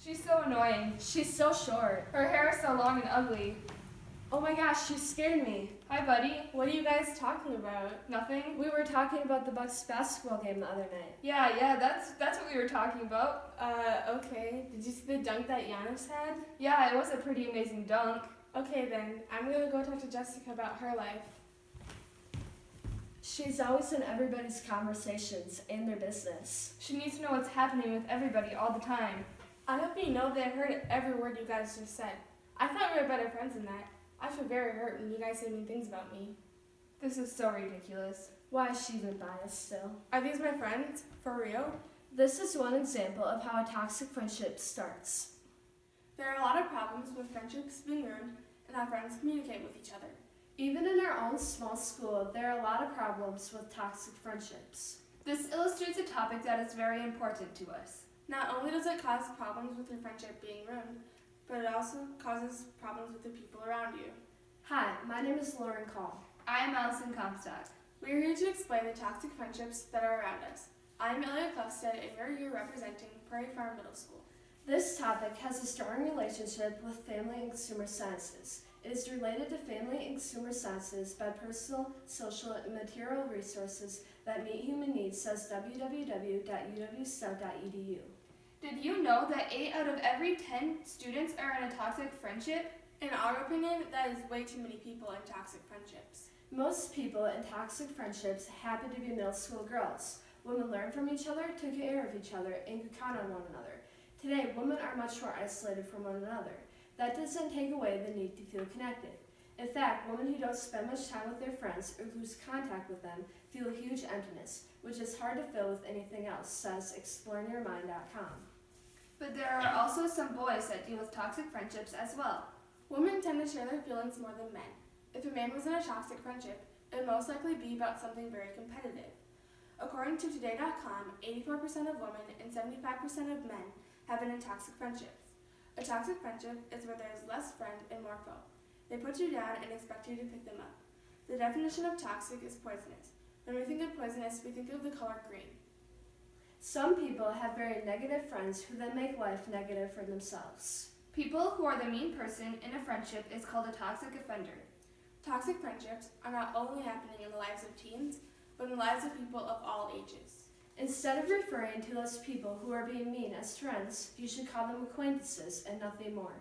She's so annoying. She's so short. Her hair is so long and ugly. Oh my gosh, she scared me. Hi, buddy. What are you guys talking about? Nothing? We were talking about the Bucks basketball game the other night. Yeah, that's what we were talking about. Okay. Did you see the dunk that Giannis had? Yeah, it was a pretty amazing dunk. Okay then, I'm gonna go talk to Jessica about her life. She's always in everybody's conversations and their business. She needs to know what's happening with everybody all the time. I hope you know that I heard every word you guys just said. I thought we were better friends than that. I feel very hurt when you guys say mean things about me. This is so ridiculous. Why is she even biased still? Are these my friends? For real? This is one example of how a toxic friendship starts. There are a lot of problems with friendships being ruined and how friends communicate with each other. Even in our own small school, there are a lot of problems with toxic friendships. This illustrates a topic that is very important to us. Not only does it cause problems with your friendship being ruined, but it also causes problems with the people around you. Hi, my name is Lauren Call. I am Allison Comstock. We are here to explain the toxic friendships that are around us. I am Elliot Clufstead, and we're here representing Prairie Farm Middle School. This topic has a strong relationship with family and consumer sciences. It is related to family and consumer sciences by personal, social, and material resources that meet human needs, says www.uwstout.edu. Did you know that 8 out of every 10 students are in a toxic friendship? In our opinion, that is way too many people in toxic friendships. Most people in toxic friendships happen to be middle school girls. Women learn from each other, took care of each other, and could count on one another. Today, women are much more isolated from one another. That doesn't take away the need to feel connected. In fact, women who don't spend much time with their friends or lose contact with them feel a huge emptiness, which is hard to fill with anything else, says exploringyourmind.com. But there are also some boys that deal with toxic friendships as well. Women tend to share their feelings more than men. If a man was in a toxic friendship, it would most likely be about something very competitive. According to Today.com, 84% of women and 75% of men have been in toxic friendships. A toxic friendship is where there is less friend and more foe. They put you down and expect you to pick them up. The definition of toxic is poisonous. When we think of poisonous, we think of the color green. Some people have very negative friends who then make life negative for themselves. People who are the mean person in a friendship is called a toxic offender. Toxic friendships are not only happening in the lives of teens, but in the lives of people of all ages. Instead of referring to those people who are being mean as friends, you should call them acquaintances and nothing more.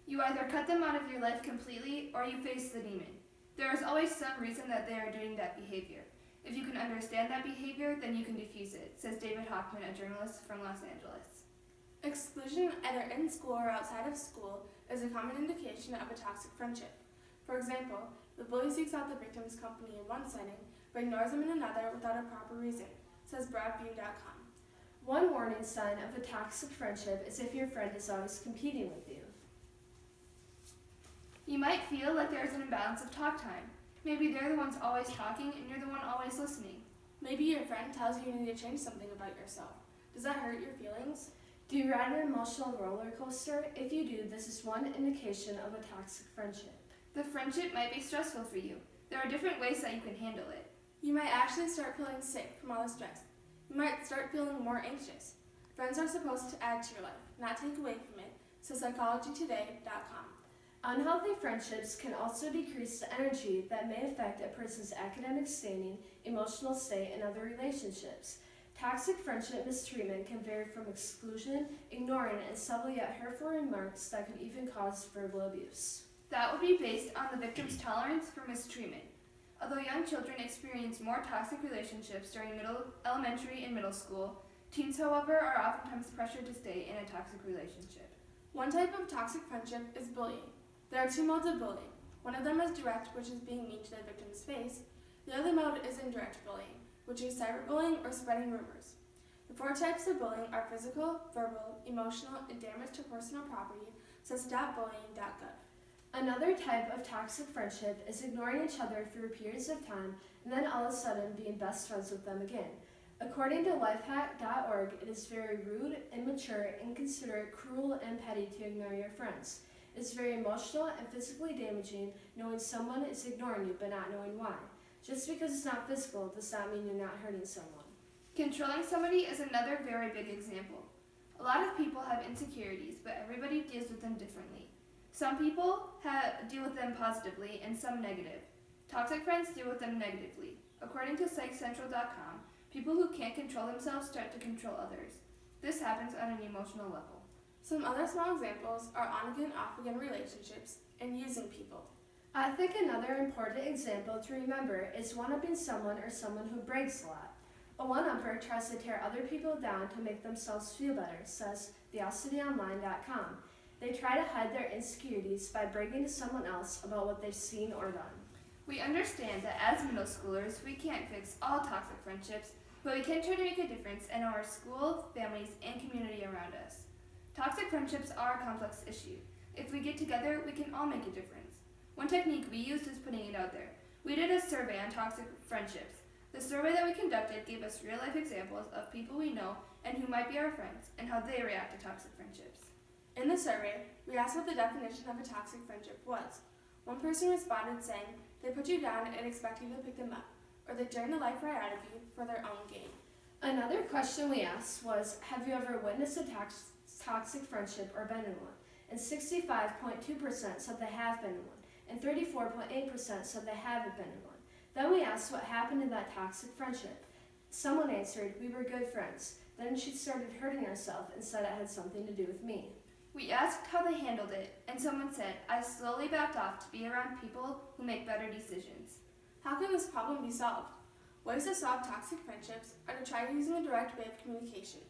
You either cut them out of your life completely or you face the demon. There is always some reason that they are doing that behavior. If you can understand that behavior, then you can diffuse it, says David Hoffman, a journalist from Los Angeles. Exclusion, either in school or outside of school, is a common indication of a toxic friendship. For example, the bully seeks out the victim's company in one setting, but ignores them in another without a proper reason, says Broadview.com. One warning sign of a toxic friendship is if your friend is always competing with you. You might feel like there is an imbalance of talk time. Maybe they're the ones always talking and you're the one always listening. Maybe your friend tells you you need to change something about yourself. Does that hurt your feelings? Do you ride an emotional roller coaster? If you do, this is one indication of a toxic friendship. The friendship might be stressful for you. There are different ways that you can handle it. You might actually start feeling sick from all the stress. You might start feeling more anxious. Friends are supposed to add to your life, not take away from it, says psychologytoday.com. Unhealthy friendships can also decrease the energy that may affect a person's academic standing, emotional state, and other relationships. Toxic friendship mistreatment can vary from exclusion, ignoring, and subtle yet hurtful remarks that could even cause verbal abuse. That would be based on the victim's tolerance for mistreatment. Although young children experience more toxic relationships during elementary and middle school, teens, however, are oftentimes pressured to stay in a toxic relationship. One type of toxic friendship is bullying. There are two modes of bullying. One of them is direct, which is being mean to the victim's face. The other mode is indirect bullying, which is cyberbullying or spreading rumors. The 4 types of bullying are physical, verbal, emotional, and damage to personal property, says stopbullying.gov. Another type of toxic friendship is ignoring each other for periods of time and then all of a sudden being best friends with them again. According to lifehack.org, it is very rude, immature, inconsiderate, cruel, and petty to ignore your friends. It's very emotional and physically damaging knowing someone is ignoring you but not knowing why. Just because it's not physical does not mean you're not hurting someone. Controlling somebody is another very big example. A lot of people have insecurities, but everybody deals with them differently. Some people deal with them positively and some negative. Toxic friends deal with them negatively. According to PsychCentral.com, people who can't control themselves start to control others. This happens on an emotional level. Some other small examples are on-again, off-again relationships and using people. I think another important example to remember is one-upping someone or someone who brags a lot. A one-upper tries to tear other people down to make themselves feel better, says TheOssityOnline.com. They try to hide their insecurities by bragging to someone else about what they've seen or done. We understand that as middle schoolers, we can't fix all toxic friendships, but we can try to make a difference in our school, families, and community around us. Toxic friendships are a complex issue. If we get together, we can all make a difference. One technique we used is putting it out there. We did a survey on toxic friendships. The survey that we conducted gave us real-life examples of people we know and who might be our friends, and how they react to toxic friendships. In the survey, we asked what the definition of a toxic friendship was. One person responded saying they put you down and expect you to pick them up, or they drain the life right out of you for their own gain. Another question we asked was, have you ever witnessed a toxic friendship or been in one? And 65.2% said they have been in one, and 34.8% said they haven't been in one. Then we asked what happened in that toxic friendship. Someone answered, we were good friends. Then she started hurting herself and said it had something to do with me. We asked how they handled it, and someone said, I slowly backed off to be around people who make better decisions. How can this problem be solved? Ways to solve toxic friendships are to try using a direct way of communication.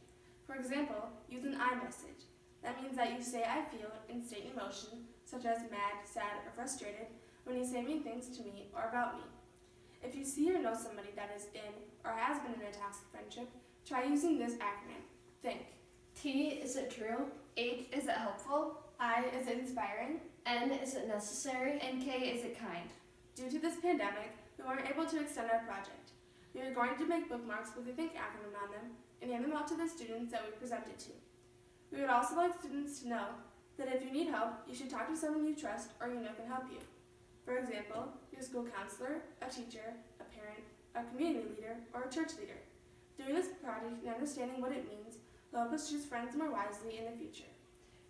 For example, use an I message. That means that you say I feel and state emotion, such as mad, sad, or frustrated, when you say mean things to me or about me. If you see or know somebody that is in or has been in a toxic friendship, try using this acronym. Think. T, is it true? H, is it helpful? I, is it inspiring? N, is it necessary? And K, is it kind? Due to this pandemic, we weren't able to extend our project. We are going to make bookmarks with the Think acronym on them and hand them out to the students that we presented to. We would also like students to know that if you need help, you should talk to someone you trust or you know can help you. For example, your school counselor, a teacher, a parent, a community leader, or a church leader. Doing this project and understanding what it means will help us choose friends more wisely in the future.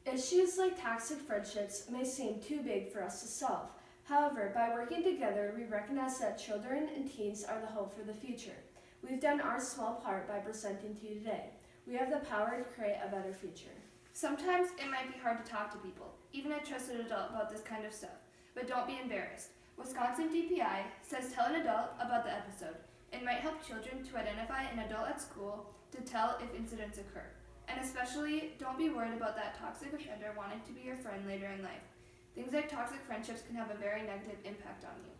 Issues like toxic friendships may seem too big for us to solve. However, by working together, we recognize that children and teens are the hope for the future. We've done our small part by presenting to you today. We have the power to create a better future. Sometimes it might be hard to talk to people, even a trusted adult, about this kind of stuff. But don't be embarrassed. Wisconsin DPI says tell an adult about the episode. It might help children to identify an adult at school to tell if incidents occur. And especially, don't be worried about that toxic offender wanting to be your friend later in life. Things like toxic friendships can have a very negative impact on you.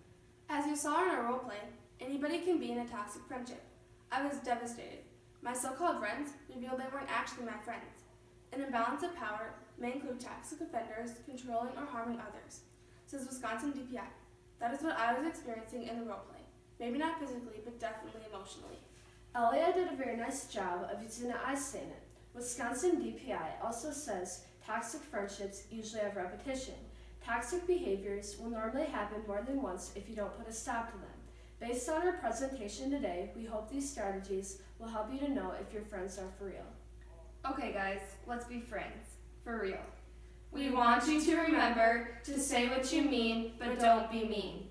As you saw in our role play, anybody can be in a toxic friendship. I was devastated. My so-called friends revealed they weren't actually my friends. An imbalance of power may include toxic offenders controlling or harming others, says Wisconsin DPI. That is what I was experiencing in the role play. Maybe not physically, but definitely emotionally. Elia did a very nice job of using the I statement. Wisconsin DPI also says toxic friendships usually have repetition. Toxic behaviors will normally happen more than once if you don't put a stop to them. Based on our presentation today, we hope these strategies will help you to know if your friends are for real. Okay guys, let's be friends. For real. We want you to remember to say what you mean, but don't be mean.